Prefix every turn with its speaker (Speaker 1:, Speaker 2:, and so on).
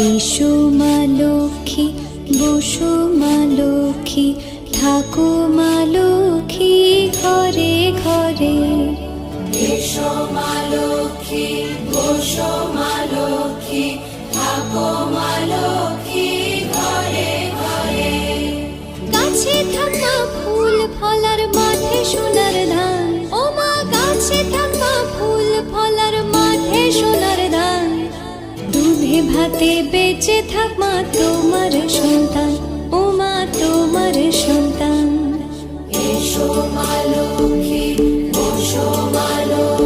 Speaker 1: এসো মা লক্ষ্মী, বসো মা লক্ষ্মী, থাকো মা লক্ষ্মী ঘরে ঘরে।
Speaker 2: এসো মা লক্ষ্মী, বসো মা লক্ষ্মী, থাকো মা লক্ষ্মী ঘরে ঘরে।
Speaker 1: গাছে থাকা ফুল ফলার মাঠে সোনার ধান, ও মা গাছে থাকা ফুল ফলার মাঠে সোনার ধান। দুধে ভাতে বেঁচে থাক মা তোমার সন্তান, ও মা তোমার সন্তান।
Speaker 2: এসো মা লক্ষ্মী, বসো মা লক্ষ্মী।